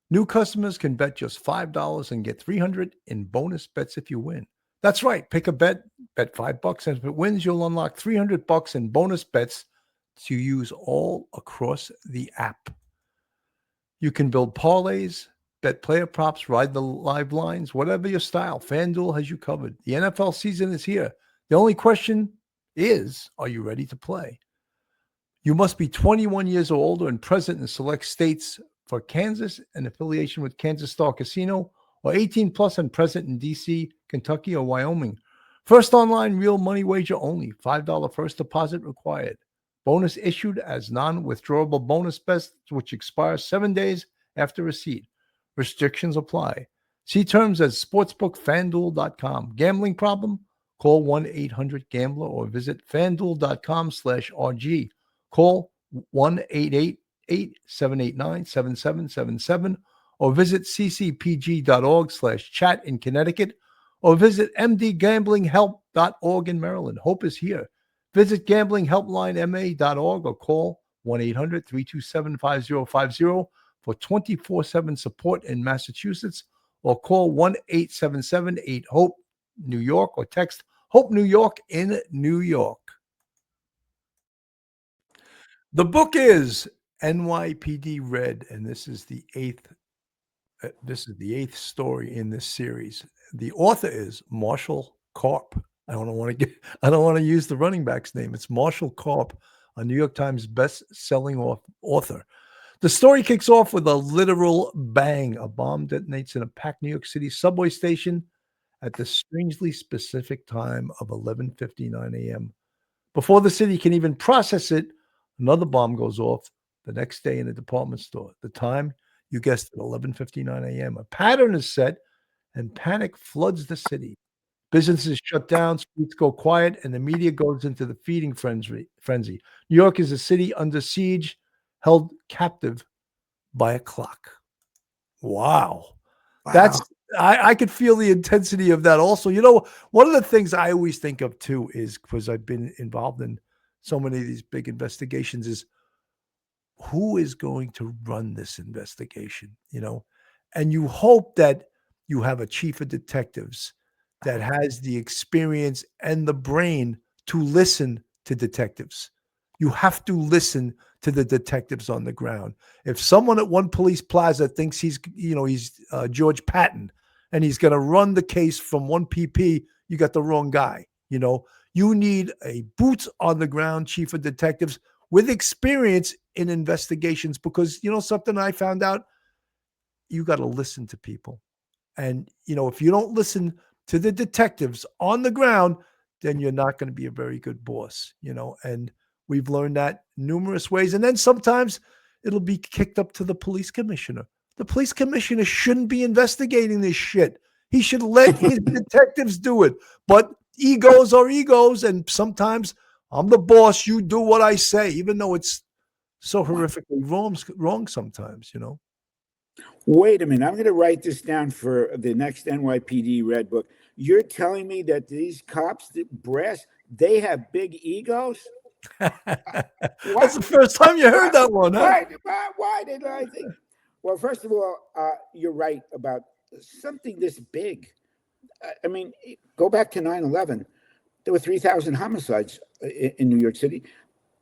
New customers can bet just $5 and get $300 in bonus bets if you win. That's right. Pick a bet $5, and if it wins, you'll unlock $300 in bonus bets to use all across the app. You can build parlays, bet player props, ride the live lines, whatever your style. FanDuel has you covered. The NFL season is here. The only question is, are you ready to play? You must be 21 years or older and present in select states. For Kansas, an affiliation with Kansas Star Casino, or 18 plus and present in D.C., Kentucky, or Wyoming. First online real money wager only. $5 first deposit required. Bonus issued as non-withdrawable bonus bets, which expire 7 days after receipt. Restrictions apply. See terms at sportsbookfanduel.com. Gambling problem? Call 1-800-GAMBLER or visit fanduel.com/RG. Call 1-888-789-7777 or visit ccpg.org/chat in Connecticut or visit mdgamblinghelp.org in Maryland. Hope is here. Visit gamblinghelplinema.org or call 1-800-327-5050 for 24/7 support in Massachusetts, or call 1-877-8-HOPE-NEW YORK or text HOPE New York in New York. The book is NYPD Red, and this is the eighth story in this series. The author is Marshall Karp. I don't want to use the running back's name. It's Marshall Karp, a New York Times best-selling author. The story kicks off with a literal bang. A bomb detonates in a packed New York City subway station at the strangely specific time of 11:59 a.m. Before the city can even process it, another bomb goes off the next day in a department store. The time, you guessed it, 11:59 a.m. A pattern is set, and panic floods the city. Businesses shut down, streets go quiet, and the media goes into the feeding frenzy. New York is a city under siege, held captive by a clock. Wow. That's I could feel the intensity of that also. You know, one of the things I always think of too is, because I've been involved in so many of these big investigations, is who is going to run this investigation, you know? And you hope that you have a chief of detectives that has the experience and the brain to listen to detectives. You have to listen to the detectives on the ground. If someone at one police plaza thinks he's George Patton and he's going to run the case from one PP, you got the wrong guy. You know, you need a boots on the ground chief of detectives with experience in investigations, because, you know, something I found out, you got to listen to people. And, you know, if you don't listen to the detectives on the ground, then you're not going to be a very good boss, you know, and we've learned that numerous ways. And then sometimes it'll be kicked up to the police commissioner. The police commissioner shouldn't be investigating this shit. He should let his detectives do it. But egos are egos, and sometimes I'm the boss, you do what I say, even though it's so horrifically wrong sometimes, you know. Wait a minute. I'm going to write this down for the next NYPD Red book. You're telling me that these cops, the brass, they have big egos? That's the first time you heard that one, huh? Why did I think? Well, first of all, you're right about something this big. I mean, go back to 9/11. There were 3,000 homicides in New York City.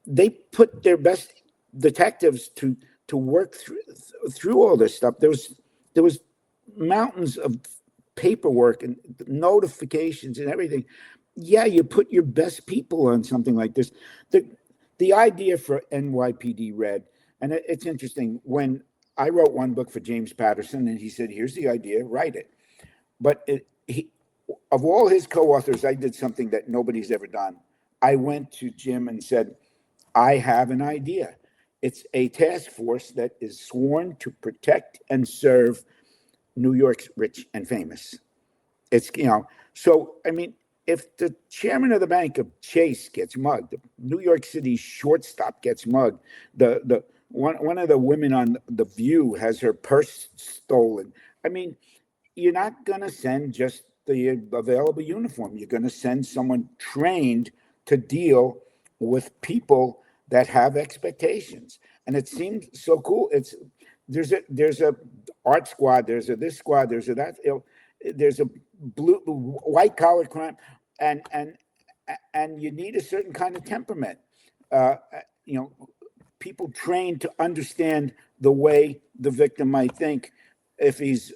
They put their best detectives to work through all this stuff. There was mountains of paperwork and notifications and everything. Yeah, you put your best people on something like this. The idea for NYPD Red, and it's interesting, when I wrote one book for James Patterson, and he said, here's the idea, write it. But of all his co-authors, I did something that nobody's ever done. I went to Jim and said, I have an idea. It's a task force that is sworn to protect and serve New York's rich and famous. It's, you know, so, I mean, if the chairman of the bank of Chase gets mugged, the New York City shortstop gets mugged, the one of the women on The View has her purse stolen. I mean, you're not going to send just the available uniform. You're going to send someone trained to deal with people that have expectations. And it seems so cool. There's a art squad, there's a this squad, there's a that, there's a white collar crime, and you need a certain kind of temperament. People trained to understand the way the victim might think if he's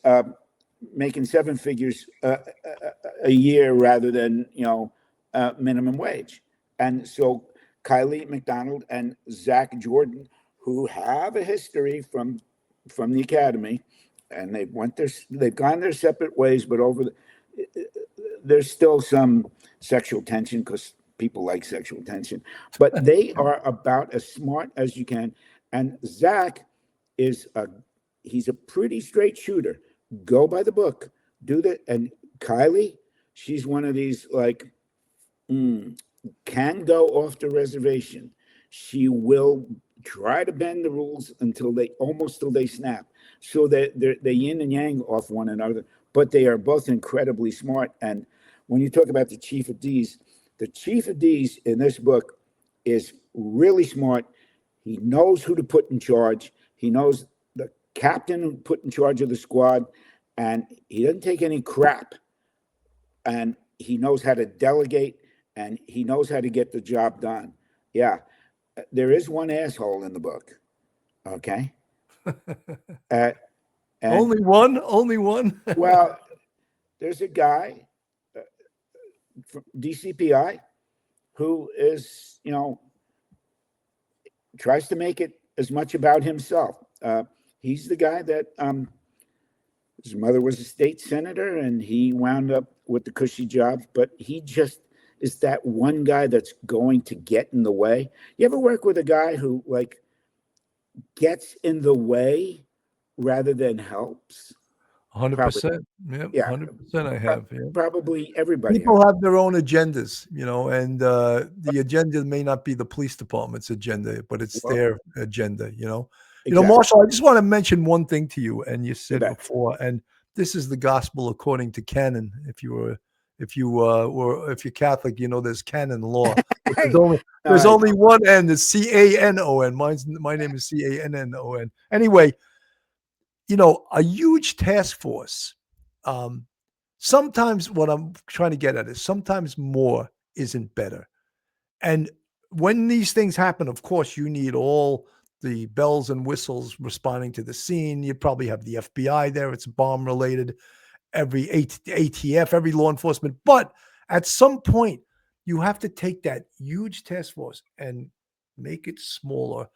making seven figures a year rather than minimum wage. And so Kylie McDonald and Zach Jordan, who have a history from the academy, and they've gone their separate ways, but there's still some sexual tension because people like sexual tension, but they are about as smart as you can. And Zach he's a pretty straight shooter. Go by the book, do that. And Kylie, she's one of these can go off the reservation. She will try to bend the rules until they snap. So that they yin and yang off one another, but they are both incredibly smart. And when you talk about the chief of D's in this book is really smart. He knows who to put in charge. He knows the captain who put in charge of the squad, and he doesn't take any crap. And he knows how to delegate, and he knows how to get the job done. Yeah, there is one asshole in the book. Okay. Only one. Well, there's a guy from DCPI who is, tries to make it as much about himself. He's the guy that his mother was a state senator, and he wound up with the cushy job, but he just is that one guy that's going to get in the way. You ever work with a guy who gets in the way rather than helps? 100%. Yeah, 100% I have. Yeah. Probably everybody. People have their own agendas, and the agenda may not be the police department's agenda, but it's their agenda, Exactly. Marshall, I just want to mention one thing to you, and you said before, and this is the gospel according to canon. If you're Catholic, there's canon law. There's only one N. It's CANON. My name is CANNON. Anyway, a huge task force. Sometimes what I'm trying to get at is sometimes more isn't better. And when these things happen, of course, you need all the bells and whistles responding to the scene. You probably have the FBI there. It's bomb related. Every ATF, every law enforcement. But at some point, you have to take that huge task force and make it smaller,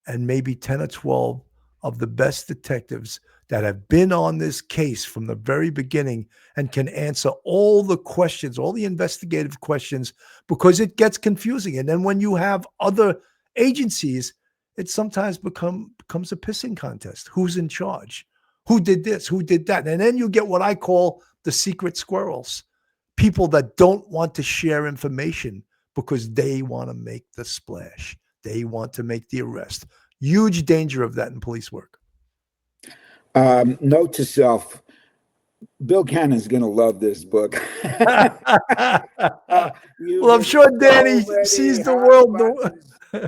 and maybe 10 or 12 of the best detectives that have been on this case from the very beginning and can answer all the questions, all the investigative questions, because it gets confusing. And then when you have other agencies, it sometimes becomes a pissing contest. Who's in charge? Who did this? Who did that? And then you get what I call the secret squirrels, people that don't want to share information because they want to make the splash. They want to make the arrest. Huge danger of that in police work. Note to self, Bill Cannon's going to love this book. Well, I'm sure Danny sees the world.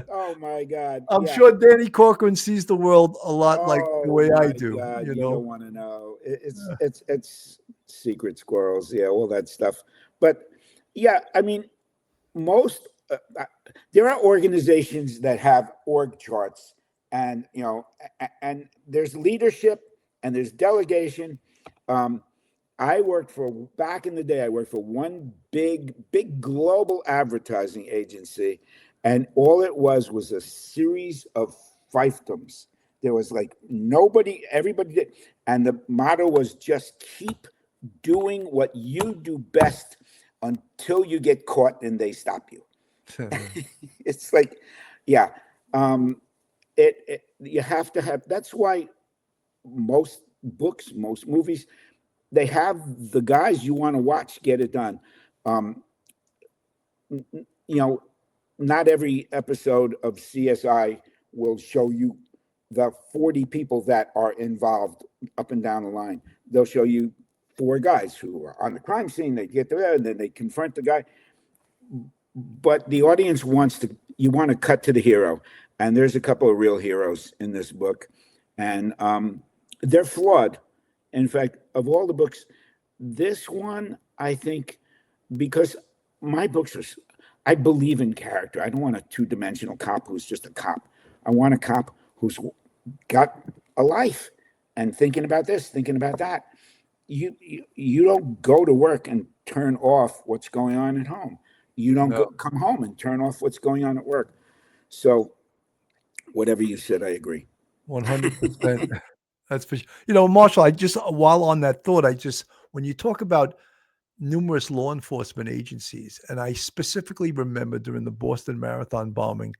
Oh my God! I'm sure Danny Corcoran sees the world a lot like the way I do. God, you don't want to know. It's secret squirrels, all that stuff. But I mean, most there are organizations that have org charts, and and there's leadership and there's delegation. Back in the day, I worked for one big global advertising agency. And all it was a series of fiefdoms. There was everybody did. And the motto was just keep doing what you do best until you get caught and they stop you. It's you have to have, that's why most books, most movies, they have the guys you want to watch get it done. Not every episode of CSI will show you the 40 people that are involved up and down the line. They'll show you 4 guys who are on the crime scene. They get there and then they confront the guy. But the audience you want to cut to the hero. And there's a couple of real heroes in this book. And they're flawed. In fact, of all the books, this one, I think, because my books I believe in character. I don't want a 2-dimensional cop who's just a cop. I want a cop who's got a life and thinking about this, thinking about that. You don't go to work and turn off what's going on at home. You don't come home and turn off what's going on at work. So whatever you said, I agree. 100%. That's for sure. Marshall, while on that thought, when you talk about numerous law enforcement agencies, and I specifically remember during the Boston Marathon bombing,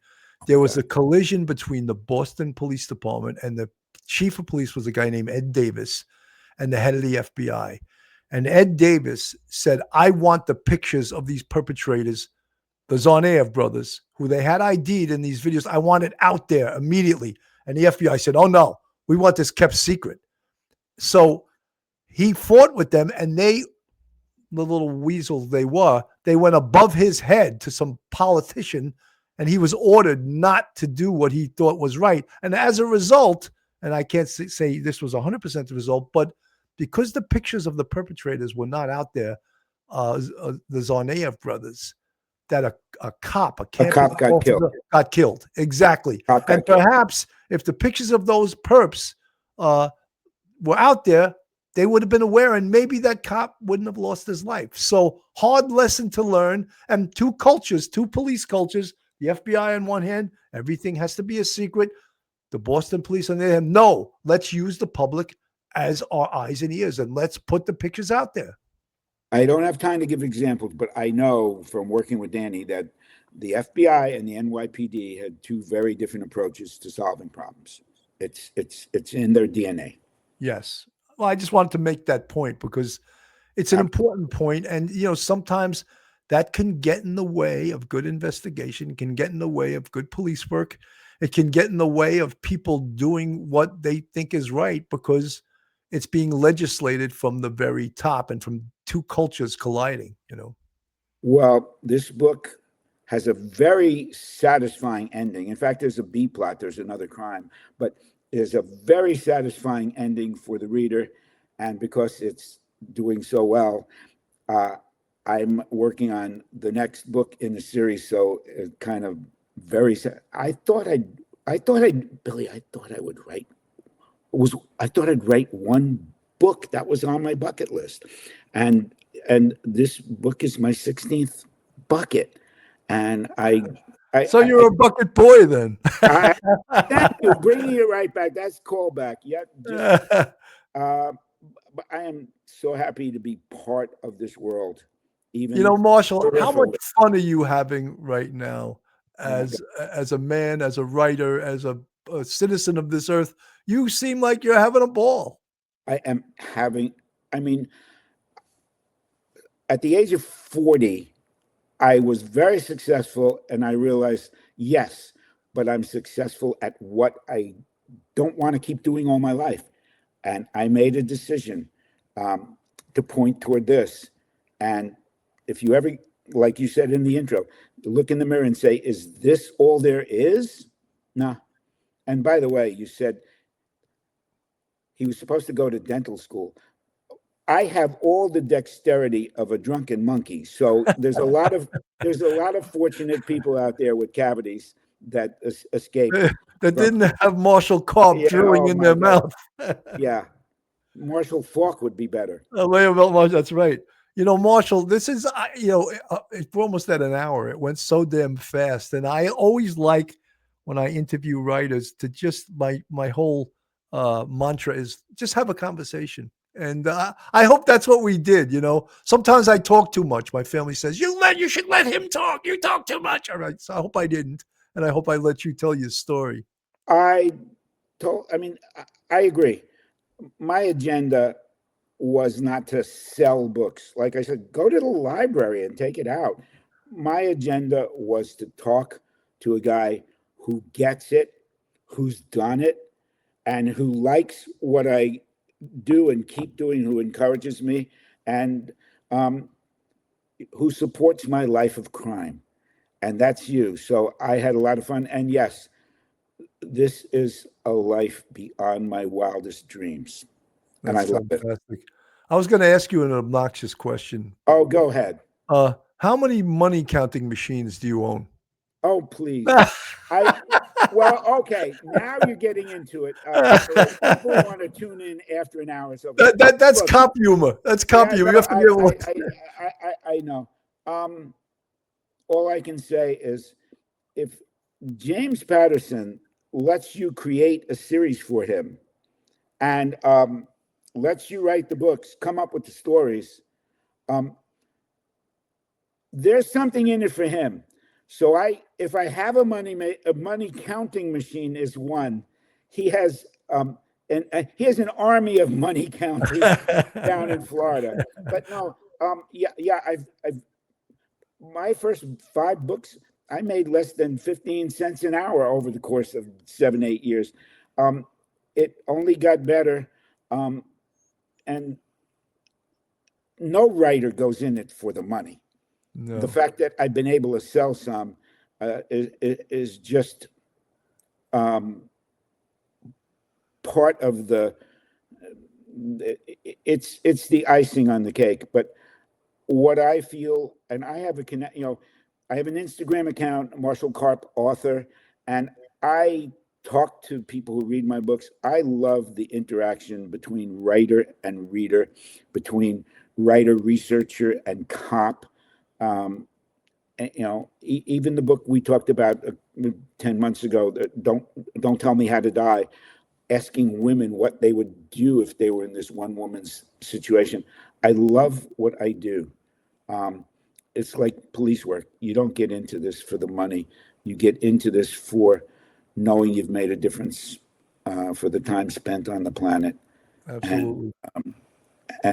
there was a collision between the Boston Police Department, and the chief of police was a guy named Ed Davis, and the head of the FBI. And Ed Davis said, I want the pictures of these perpetrators, the Tsarnaev brothers, who they had ID'd in these videos. I want it out there immediately. And the FBI said, oh no, we want this kept secret. So he fought with them, and the little weasels they went above his head to some politician, and he was ordered not to do what he thought was right. And as a result, and I can't say this was 100% the result, but because the pictures of the perpetrators were not out there, the Tsarnaev brothers, that a cop got killed. Exactly. And perhaps if the pictures of those perps were out there, they would have been aware, and maybe that cop wouldn't have lost his life. So hard lesson to learn. And 2 police cultures, the FBI on one hand, everything has to be a secret. The Boston police on the other hand, no, let's use the public as our eyes and ears, and let's put the pictures out there. I don't have time to give examples, but I know from working with Danny that the FBI and the NYPD had 2 very different approaches to solving problems. It's in their DNA. Yes. Well, I just wanted to make that point because it's an important point. And, sometimes that can get in the way of good investigation, can get in the way of good police work. It can get in the way of people doing what they think is right because it's being legislated from the very top and from 2 cultures colliding, Well, this book has a very satisfying ending. In fact, there's a B plot. There's another crime, but there's a very satisfying ending for the reader. And because it's doing so well, I'm working on the next book in the series. So it kind of very sad. I thought I'd write one book that was on my bucket list. And this book is my 16th bucket. And so you're a bucket boy then. Thank you. Bringing it right back. That's callback. Yep. But I am so happy to be part of this world. Even Marshall, how much fun are you having right now as a man, as a writer, as a citizen of this earth? You seem like you're having a ball. I am having, at the age of 40, I was very successful, and I realized, yes, but I'm successful at what I don't want to keep doing all my life. And I made a decision to point toward this. And if you ever, like you said in the intro, look in the mirror and say, is this all there is? Nah. And by the way, you said he was supposed to go to dental school. I have all the dexterity of a drunken monkey. So there's a lot of fortunate people out there with cavities that escape. That didn't have Marshall Karp drilling in their mouth. Yeah. Marshall Falk would be better. That's right. Marshall, this is, we're almost at an hour. It went so damn fast. And I always like when I interview writers to just, my whole mantra is just have a conversation. And I hope that's what we did. Sometimes I talk too much. My family says, you should let him talk. You talk too much. All right. So I hope I didn't. And I hope I let you tell your story. I agree. My agenda was not to sell books. Like I said, go to the library and take it out. My agenda was to talk to a guy who gets it, who's done it, and who likes what I do and keep doing, who encourages me, and who supports my life of crime. And that's you. So I had a lot of fun. And yes, this is a life beyond my wildest dreams. And That's I love it. fantastic. I was going to ask you an obnoxious question. Oh, go ahead. How many money counting machines do you own? Oh, please. Well, okay. Now you're getting into it. People want to tune in after an hour. So that's cop humor. That's cop humor. You have to be able to... I know. All I can say is, if James Patterson lets you create a series for him, and lets you write the books, come up with the stories, there's something in it for him. So if I have a money counting machine is one, he has an army of money counters down in Florida. But no, I've my first 5 books, I made less than 15 cents an hour over the course of 7-8 years. It only got better, and no writer goes in it for the money. No. The fact that I've been able to sell some is just part of it's the icing on the cake. But what I feel, and I have I have an Instagram account, Marshall Karp Author, and I talk to people who read my books. I love the interaction between writer and reader, between writer, researcher, and cop. And, even the book we talked about 10 months ago, Don't Tell Me How to Die, asking women what they would do if they were in this one woman's situation. I love what I do. It's like police work. You don't get into this for the money. You get into this for knowing you've made a difference for the time spent on the planet. Absolutely.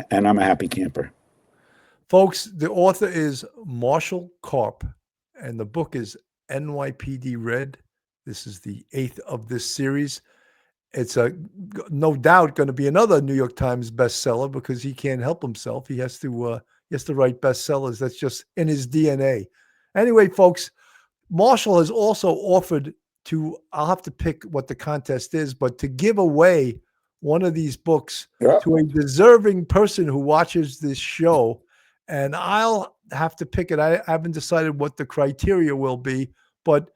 And I'm a happy camper. Folks, the author is Marshall Karp, and the book is NYPD Red. This is the 8th of this series. It's no doubt going to be another New York Times bestseller because he can't help himself. He has to write bestsellers. That's just in his DNA. Anyway, folks, Marshall has also offered to, I'll have to pick what the contest is, but to give away one of these books to a deserving person who watches this show. And I'll have to pick it. I haven't decided what the criteria will be, but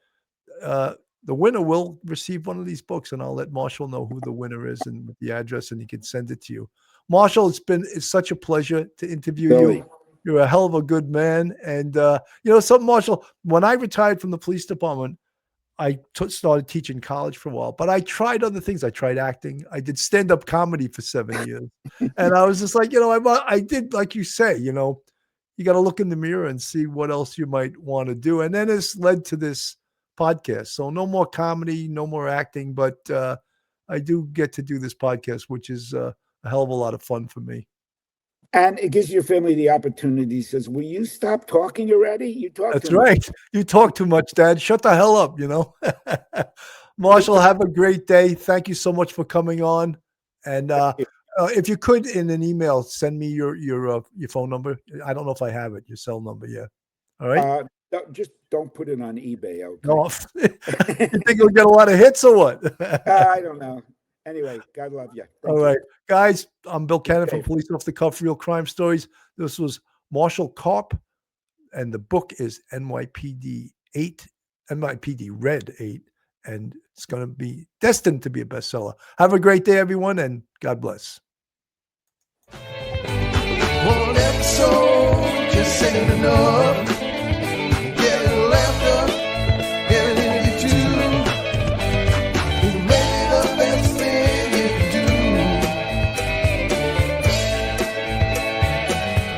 the winner will receive one of these books, and I'll let Marshall know who the winner is and the address, and he can send it to you. Marshall, it's such a pleasure to interview you. You're a hell of a good man. And something, Marshall, when I retired from the police department, I started teaching college for a while, but I tried other things. I tried acting. I did stand-up comedy for 7 years. And I was just like, I did, like you say, you got to look in the mirror and see what else you might want to do. And then it's led to this podcast. So no more comedy, no more acting, but I do get to do this podcast, which is a hell of a lot of fun for me. And it gives your family the opportunity. Says, will you stop talking already? You talk. That's right. You talk too much, Dad. Shut the hell up, Marshall, have a great day. Thank you so much for coming on. And if you could, in an email, send me your phone number. I don't know if I have it, your cell number. Yeah. All right. Just don't put it on eBay. Okay. No, you think you'll get a lot of hits or what? I don't know. Anyway, God love you. All right, guys, I'm Bill Cannon from Police Off the Cuff Real Crime Stories. This was Marshall Karp, and the book is NYPD Red 8, and it's going to be destined to be a bestseller. Have a great day, everyone, and God bless. One episode, just saying no.